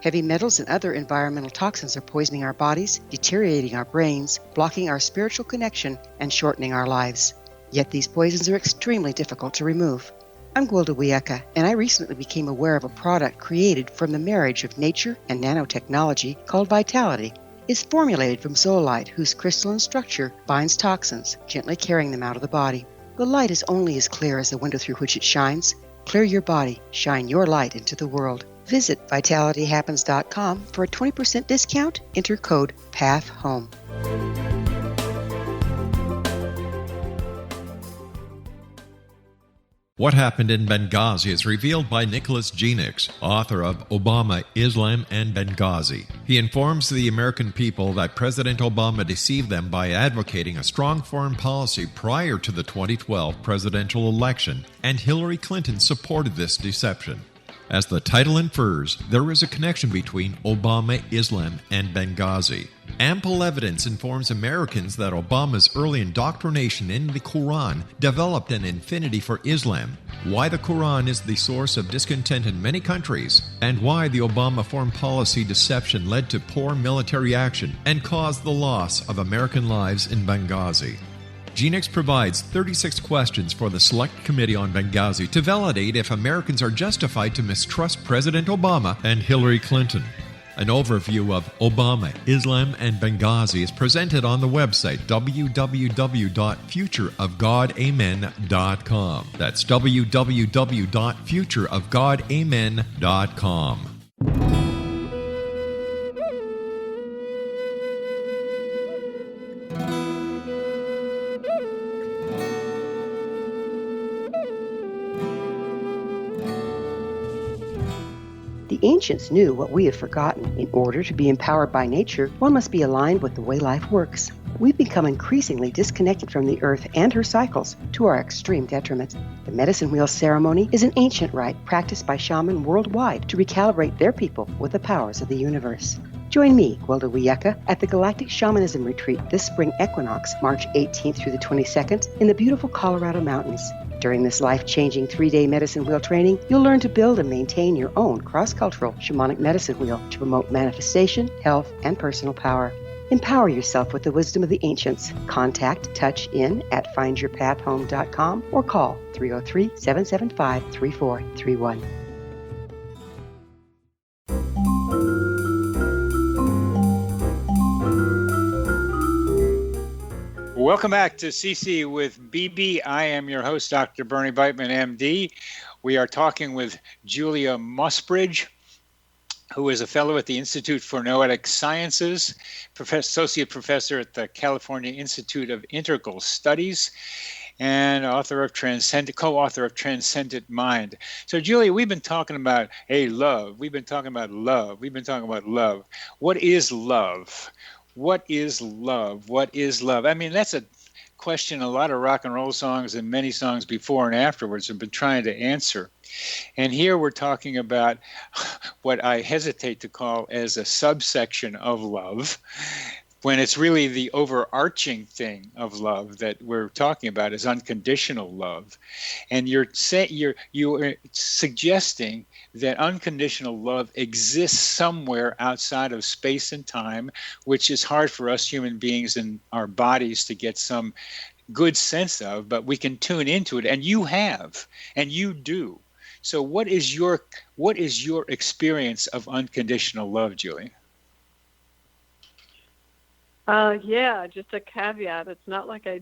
Heavy metals and other environmental toxins are poisoning our bodies, deteriorating our brains, blocking our spiritual connection, and shortening our lives. Yet these poisons are extremely difficult to remove. I'm Gwilda Wiyaka, and I recently became aware of a product created from the marriage of nature and nanotechnology called Vitality. Is formulated from zoolite, whose crystalline structure binds toxins, gently carrying them out of the body. The light is only as clear as the window through which it shines. Clear your body, shine your light into the world. Visit vitalityhappens.com for a 20% discount. Enter code PATHHOME. What happened in Benghazi is revealed by Nicholas Genix, author of Obama, Islam, and Benghazi. He informs the American people that President Obama deceived them by advocating a strong foreign policy prior to the 2012 presidential election, and Hillary Clinton supported this deception. As the title infers, there is a connection between Obama, Islam, and Benghazi. Ample evidence informs Americans that Obama's early indoctrination in the Quran developed an affinity for Islam, why the Quran is the source of discontent in many countries, and why the Obama foreign policy deception led to poor military action and caused the loss of American lives in Benghazi. Genix provides 36 questions for the Select Committee on Benghazi to validate if Americans are justified to mistrust President Obama and Hillary Clinton. An overview of Obama, Islam, and Benghazi is presented on the website www.futureofgodamen.com. That's www.futureofgodamen.com. The ancients knew what we have forgotten. In order to be empowered by nature, one must be aligned with the way life works. We've become increasingly disconnected from the earth and her cycles, to our extreme detriment. The medicine wheel ceremony is an ancient rite practiced by shamans worldwide to recalibrate their people with the powers of the universe. Join me, Gwilda Wiyaka, at the Galactic Shamanism Retreat this spring equinox, March 18th through the 22nd, in the beautiful Colorado Mountains. During this life-changing 3-day medicine wheel training, you'll learn to build and maintain your own cross-cultural shamanic medicine wheel to promote manifestation, health, and personal power. Empower yourself with the wisdom of the ancients. Contact Touch In at findyourpathhome.com or call 303-775-3431. Welcome back to CC with BB. I am your host, Dr. Bernie Beitman, MD. We are talking with Julia Mossbridge, who is a fellow at the Institute for Noetic Sciences, associate professor at the California Institute of Integral Studies, and co-author of Transcendent Mind. So, Julia, we've been talking about love. We've been talking about love. What is love? What is love? What is love? I mean, that's a question a lot of rock and roll songs and many songs before and afterwards have been trying to answer. And here we're talking about what I hesitate to call as a subsection of love, when it's really the overarching thing of love that we're talking about is unconditional love. And you're suggesting that unconditional love exists somewhere outside of space and time, which is hard for us human beings and our bodies to get some good sense of, but we can tune into it, and you have, and you do. So what is your experience of unconditional love, Julie? Just a caveat. It's not like I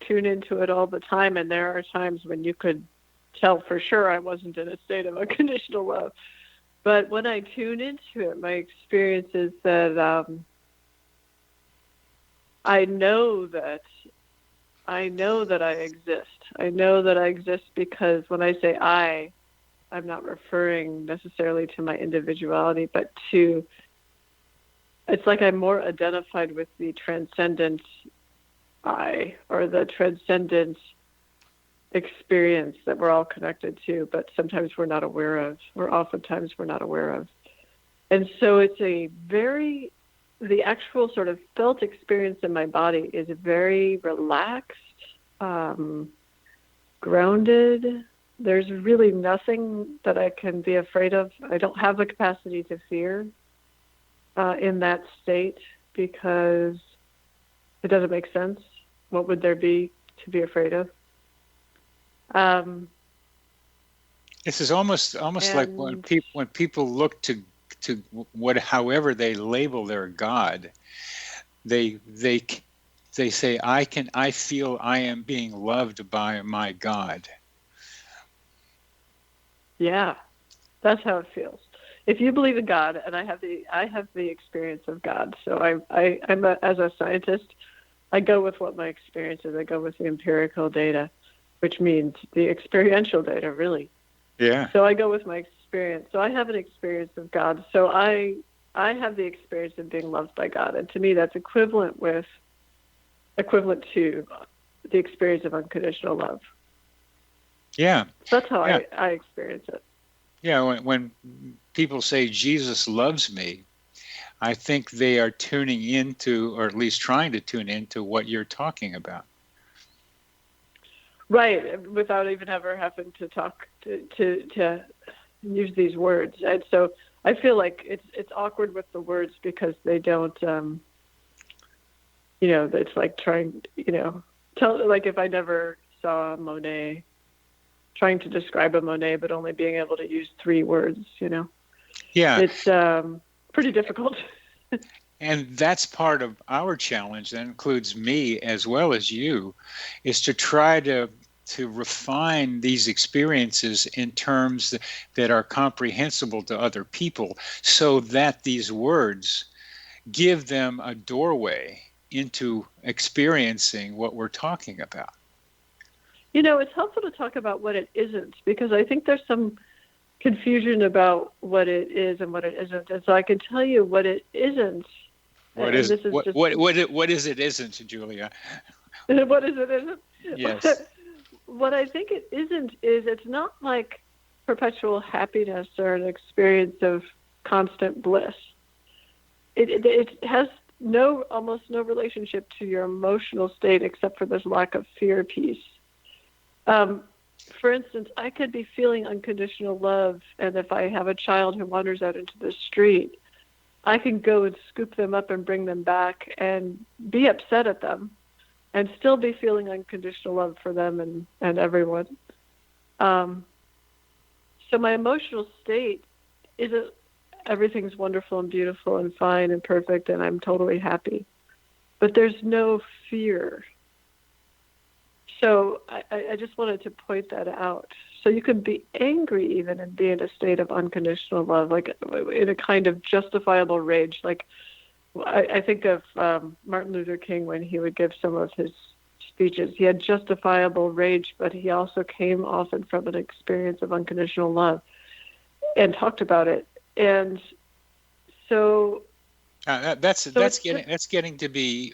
tune into it all the time, and there are times when you could tell for sure I wasn't in a state of unconditional love. But when I tune into it, my experience is that I know that I exist. I know that I exist because when I say I'm not referring necessarily to my individuality, but to, it's like I'm more identified with the transcendent I, or the transcendent experience that we're all connected to, but sometimes we're not aware of, or oftentimes we're not aware of. And so it's the actual sort of felt experience in my body is very relaxed, grounded. There's really nothing that I can be afraid of. I don't have the capacity to fear in that state because it doesn't make sense. What would there be to be afraid of? This is almost like when people look to however they label their God, they say I feel I am being loved by my God. Yeah, that's how it feels. If you believe in God, and I have the experience of God, so I'm as a scientist, I go with what my experience is. I go with the empirical data, which means the experiential data, really. Yeah. So I go with my experience. So I have an experience of God. So I have the experience of being loved by God, and to me, that's equivalent to the experience of unconditional love. Yeah. So that's how I experience it. Yeah. When people say Jesus loves me, I think they are tuning into, or at least trying to tune into, what you're talking about. Right, without even ever having to talk to use these words. And so I feel like it's awkward with the words because they don't, it's like trying, like if I never saw Monet, trying to describe a Monet, but only being able to use 3 words, Yeah. It's pretty difficult. And that's part of our challenge, that includes me as well as you, is to try to refine these experiences in terms that are comprehensible to other people, so that these words give them a doorway into experiencing what we're talking about. It's helpful to talk about what it isn't, because I think there's some confusion about what it is and what it isn't. And so I can tell you what it isn't. What is it isn't, Julia? What is it isn't? Yes. What I think it isn't is it's not like perpetual happiness or an experience of constant bliss. It has almost no relationship to your emotional state except for this lack of fear piece. For instance, I could be feeling unconditional love, and if I have a child who wanders out into the street, I can go and scoop them up and bring them back and be upset at them and still be feeling unconditional love for them and everyone. So my emotional state isn't everything's wonderful and beautiful and fine and perfect and I'm totally happy. But there's no fear. So I just wanted to point that out. So you can be angry even and be in a state of unconditional love, like in a kind of justifiable rage. Like I think of Martin Luther King when he would give some of his speeches. He had justifiable rage, but he also came often from an experience of unconditional love and talked about it. And so that's getting to be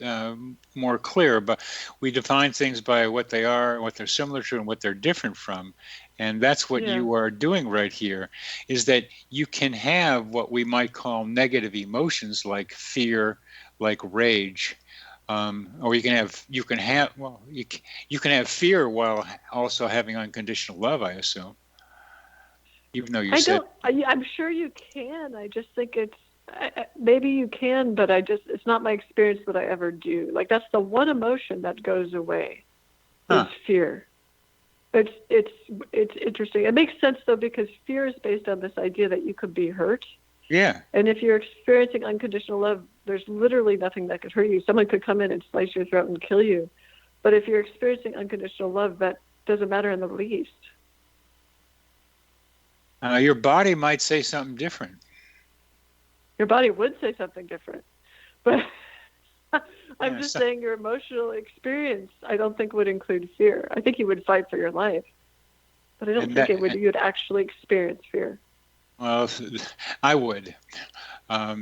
more clear. But we define things by what they are, what they're similar to, and what they're different from. And that's what you are doing right here, is that you can have what we might call negative emotions like fear, like rage, or you can have fear while also having unconditional love, I assume. Even though I'm sure you can. I just think maybe you can, but it's not my experience that I ever do. Like that's the one emotion that goes away is fear. It's interesting. It makes sense though, because fear is based on this idea that you could be hurt. Yeah. And if you're experiencing unconditional love, there's literally nothing that could hurt you. Someone could come in and slice your throat and kill you. But if you're experiencing unconditional love, that doesn't matter in the least. Your body might say something different. Your body would say something different. But I'm Yeah, just so, saying your emotional experience, I don't think would include fear. I think you would fight for your life, but I don't and think that, you'd actually experience fear. well, I would. I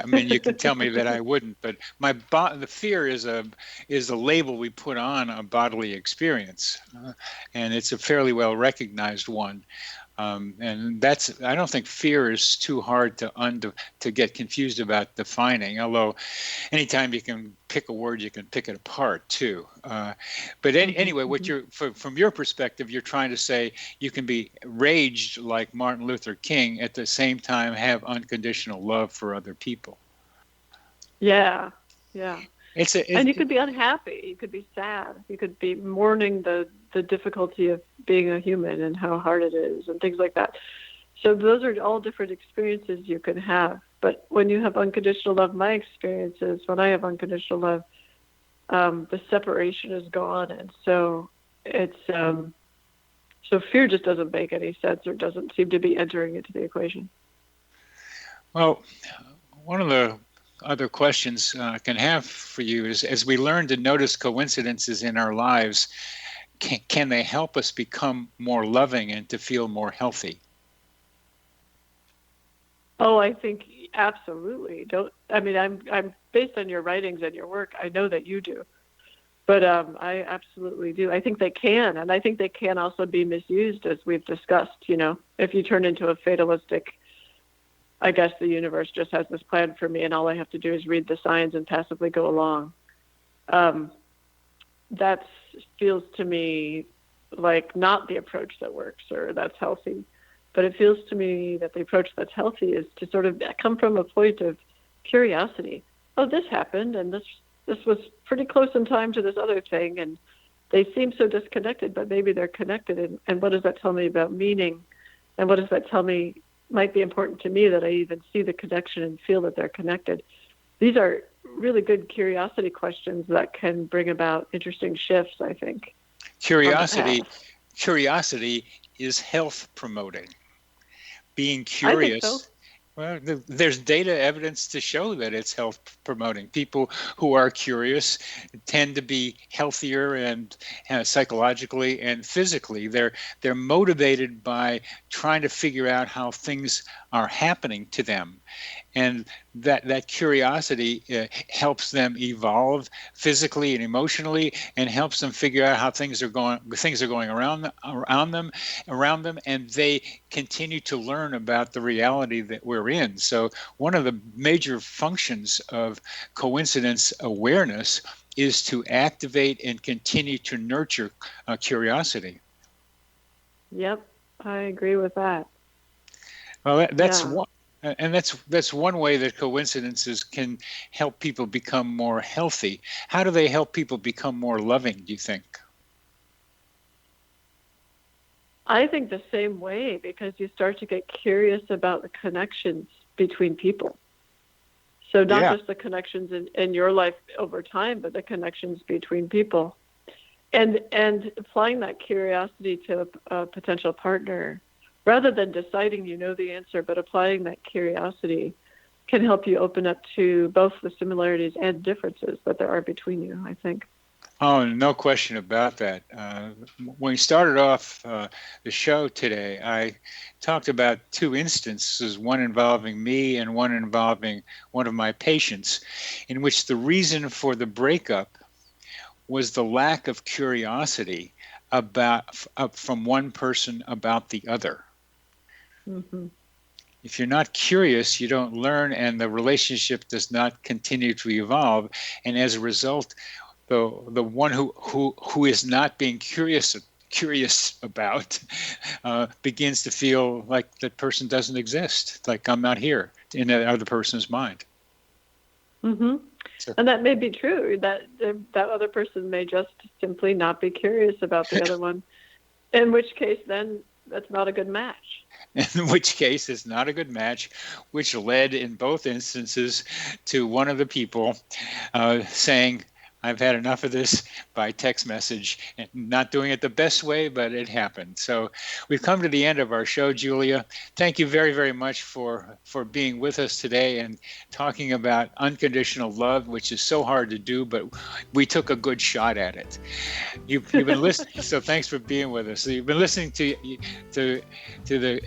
mean, you can tell me that I wouldn't, but the fear is a label we put on a bodily experience, and it's a fairly well recognized one. And I don't think fear is too hard to get confused about defining. Although, anytime you can pick a word, you can pick it apart too. But anyway, from your perspective, you're trying to say you can be raged like Martin Luther King at the same time have unconditional love for other people. Yeah, yeah. It's And you could be unhappy. You could be sad. You could be mourning the difficulty of being a human and how hard it is and things like that. So those are all different experiences you can have. But when you have unconditional love, my experience is when I have unconditional love, the separation is gone. And so it's, so fear just doesn't make any sense or doesn't seem to be entering into the equation. Well, one of the other questions I can have for you is, as we learn to notice coincidences in our lives, can they help us become more loving and to feel more healthy? Oh, I think absolutely. I'm based on your writings and your work. I know that you do, but I absolutely do. I think they can, and I think they can also be misused, as we've discussed. You know, if you turn into a fatalistic, I guess the universe just has this plan for me, and all I have to do is read the signs and passively go along. That feels to me like not the approach that works or that's healthy. But it feels to me that the approach that's healthy is to sort of come from a point of curiosity. Oh, this happened, and this was pretty close in time to this other thing, and they seem so disconnected, but maybe they're connected. And what does that tell me about meaning? And what does that tell me might be important to me that I even see the connection and feel that they're connected? These are really good curiosity questions that can bring about interesting shifts, I think. Curiosity is health promoting. Being curious. I think so. Well, there's data evidence to show that it's health promoting. People who are curious tend to be healthier and psychologically and physically. They're motivated by trying to figure out how things are happening to them, and that curiosity helps them evolve physically and emotionally, and helps them figure out how things are going around them, and they continue to learn about the reality that we're in. So one of the major functions of coincidence awareness is to activate and continue to nurture curiosity. Yep, I agree with that. Well, that's one. And that's one way that coincidences can help people become more healthy. How do they help people become more loving, do you think? I think the same way, because you start to get curious about the connections between people. So not just the connections in your life over time, but the connections between people. And applying that curiosity to a potential partner, rather than deciding you know the answer, but applying that curiosity can help you open up to both the similarities and differences that there are between you, I think. Oh, no question about that. When we started off the show today, I talked about two instances, one involving me and one involving one of my patients, in which the reason for the breakup was the lack of curiosity from one person about the other. Mm-hmm. If you're not curious, you don't learn, and the relationship does not continue to evolve. And as a result, the one who is not being curious about begins to feel like that person doesn't exist, like I'm not here in that other person's mind. Mm-hmm. So, and that may be true. That other person may just simply not be curious about the other one. In which case, then that's not a good match. In which case, it's not a good match, which led in both instances to one of the people saying, I've had enough of this by text message, and not doing it the best way, but it happened. So we've come to the end of our show, Julia. Thank you very, very much for being with us today and talking about unconditional love, which is so hard to do, but we took a good shot at it. You've been listening, so thanks for being with us. So you've been listening to the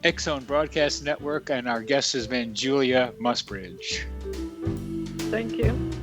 X-Zone Broadcast Network, and our guest has been Julia Mossbridge. Thank you.